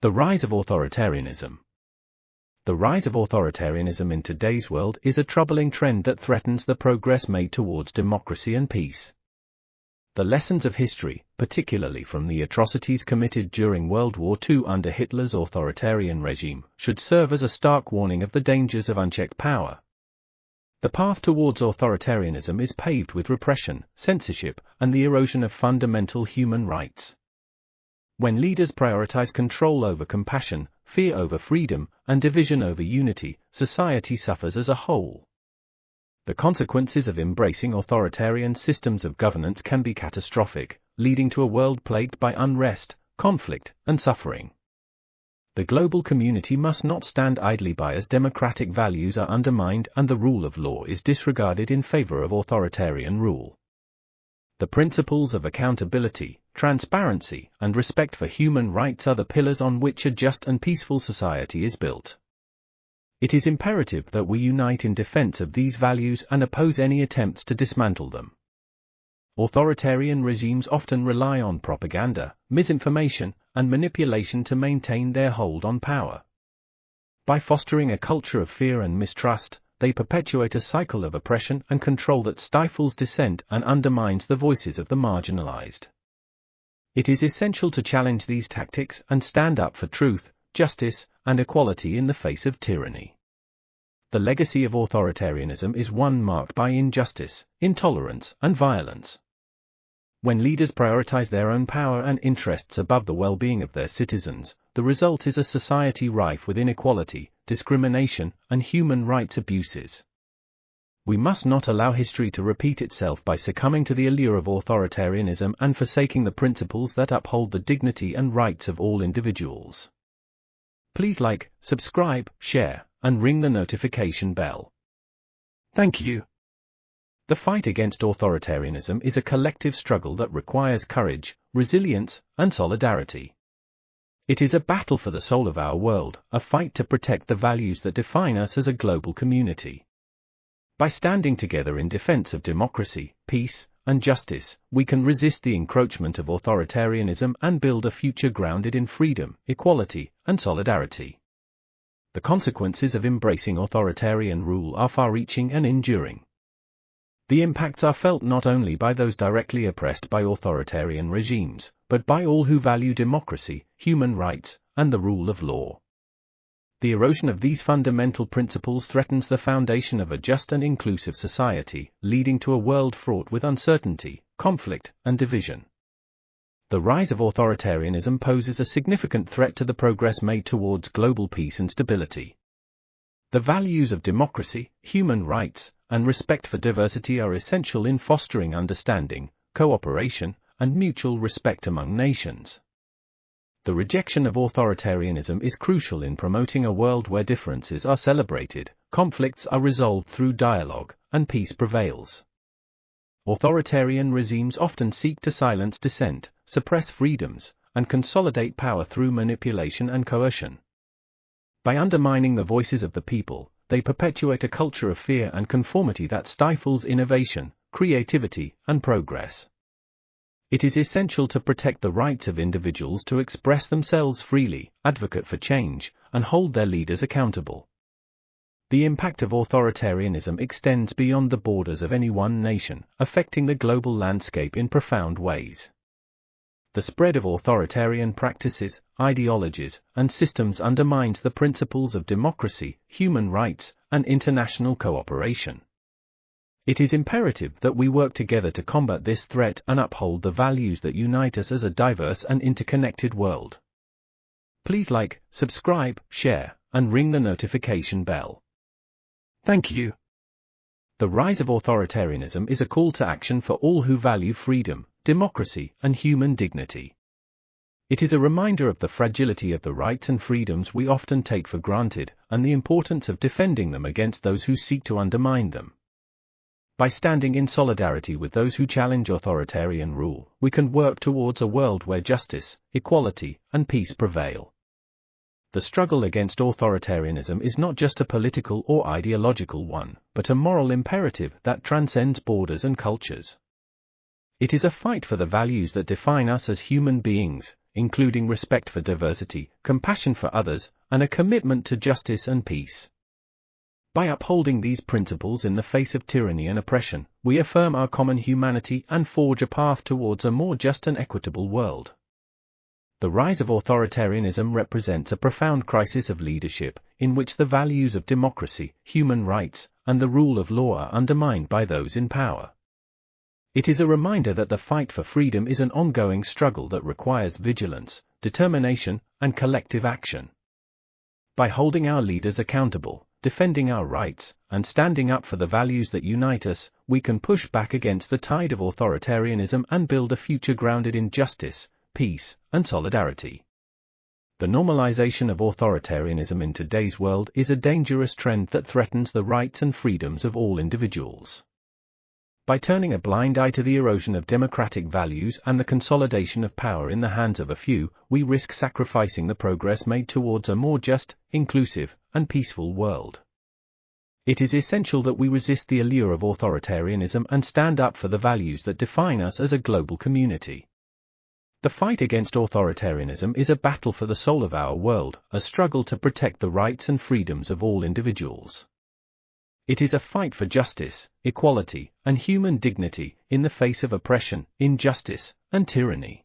The rise of authoritarianism. The rise of authoritarianism in today's world is a troubling trend that threatens the progress made towards democracy and peace. The lessons of history, particularly from the atrocities committed during World War II under Hitler's authoritarian regime, should serve as a stark warning of the dangers of unchecked power. The path towards authoritarianism is paved with repression, censorship, and the erosion of fundamental human rights. When leaders prioritize control over compassion, fear over freedom, and division over unity, society suffers as a whole. The consequences of embracing authoritarian systems of governance can be catastrophic, leading to a world plagued by unrest, conflict, and suffering. The global community must not stand idly by as democratic values are undermined and the rule of law is disregarded in favor of authoritarian rule. The principles of accountability, transparency, and respect for human rights are the pillars on which a just and peaceful society is built. It is imperative that we unite in defense of these values and oppose any attempts to dismantle them. Authoritarian regimes often rely on propaganda, misinformation, and manipulation to maintain their hold on power. By fostering a culture of fear and mistrust, they perpetuate a cycle of oppression and control that stifles dissent and undermines the voices of the marginalized. It is essential to challenge these tactics and stand up for truth, justice, and equality in the face of tyranny. The legacy of authoritarianism is one marked by injustice, intolerance, and violence. When leaders prioritize their own power and interests above the well-being of their citizens, the result is a society rife with inequality, discrimination, and human rights abuses. We must not allow history to repeat itself by succumbing to the allure of authoritarianism and forsaking the principles that uphold the dignity and rights of all individuals. Please like, subscribe, share, and ring the notification bell. Thank you. The fight against authoritarianism is a collective struggle that requires courage, resilience, and solidarity. It is a battle for the soul of our world, a fight to protect the values that define us as a global community. By standing together in defense of democracy, peace, and justice, we can resist the encroachment of authoritarianism and build a future grounded in freedom, equality, and solidarity. The consequences of embracing authoritarian rule are far-reaching and enduring. The impacts are felt not only by those directly oppressed by authoritarian regimes, but by all who value democracy, human rights, and the rule of law. The erosion of these fundamental principles threatens the foundation of a just and inclusive society, leading to a world fraught with uncertainty, conflict, and division. The rise of authoritarianism poses a significant threat to the progress made towards global peace and stability. The values of democracy, human rights, and respect for diversity are essential in fostering understanding, cooperation, and mutual respect among nations. The rejection of authoritarianism is crucial in promoting a world where differences are celebrated, conflicts are resolved through dialogue, and peace prevails. Authoritarian regimes often seek to silence dissent, suppress freedoms, and consolidate power through manipulation and coercion. By undermining the voices of the people, they perpetuate a culture of fear and conformity that stifles innovation, creativity, and progress. It is essential to protect the rights of individuals to express themselves freely, advocate for change, and hold their leaders accountable. The impact of authoritarianism extends beyond the borders of any one nation, affecting the global landscape in profound ways. The spread of authoritarian practices, ideologies, and systems undermines the principles of democracy, human rights, and international cooperation. It is imperative that we work together to combat this threat and uphold the values that unite us as a diverse and interconnected world. Please like, subscribe, share, and ring the notification bell. Thank you. The rise of authoritarianism is a call to action for all who value freedom, democracy, and human dignity. It is a reminder of the fragility of the rights and freedoms we often take for granted, and the importance of defending them against those who seek to undermine them. By standing in solidarity with those who challenge authoritarian rule, we can work towards a world where justice, equality, and peace prevail. The struggle against authoritarianism is not just a political or ideological one, but a moral imperative that transcends borders and cultures. It is a fight for the values that define us as human beings, including respect for diversity, compassion for others, and a commitment to justice and peace. By upholding these principles in the face of tyranny and oppression, we affirm our common humanity and forge a path towards a more just and equitable world. The rise of authoritarianism represents a profound crisis of leadership, in which the values of democracy, human rights, and the rule of law are undermined by those in power. It is a reminder that the fight for freedom is an ongoing struggle that requires vigilance, determination, and collective action. By holding our leaders accountable, defending our rights, and standing up for the values that unite us, we can push back against the tide of authoritarianism and build a future grounded in justice, peace, and solidarity. The normalization of authoritarianism in today's world is a dangerous trend that threatens the rights and freedoms of all individuals. By turning a blind eye to the erosion of democratic values and the consolidation of power in the hands of a few, we risk sacrificing the progress made towards a more just, inclusive, and peaceful world. It is essential that we resist the allure of authoritarianism and stand up for the values that define us as a global community. The fight against authoritarianism is a battle for the soul of our world, a struggle to protect the rights and freedoms of all individuals. It is a fight for justice, equality, and human dignity in the face of oppression, injustice, and tyranny.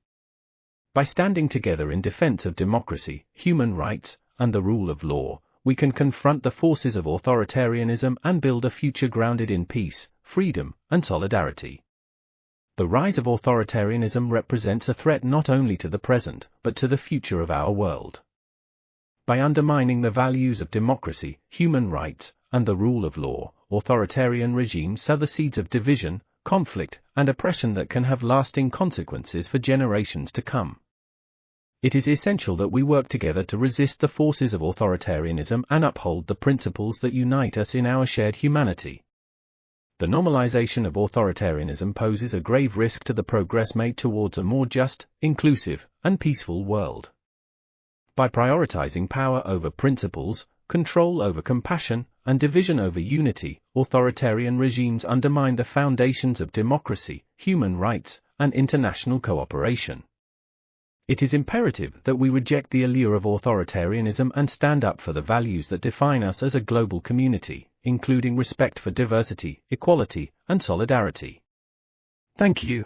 By standing together in defense of democracy, human rights, and the rule of law, we can confront the forces of authoritarianism and build a future grounded in peace, freedom, and solidarity. The rise of authoritarianism represents a threat not only to the present, but to the future of our world. By undermining the values of democracy, human rights, and the rule of law, authoritarian regimes sow the seeds of division, conflict, and oppression that can have lasting consequences for generations to come. It is essential that we work together to resist the forces of authoritarianism and uphold the principles that unite us in our shared humanity. The normalization of authoritarianism poses a grave risk to the progress made towards a more just, inclusive, and peaceful world. By prioritizing power over principles, control over compassion, and division over unity, authoritarian regimes undermine the foundations of democracy, human rights, and international cooperation. It is imperative that we reject the allure of authoritarianism and stand up for the values that define us as a global community, including respect for diversity, equality, and solidarity. Thank you.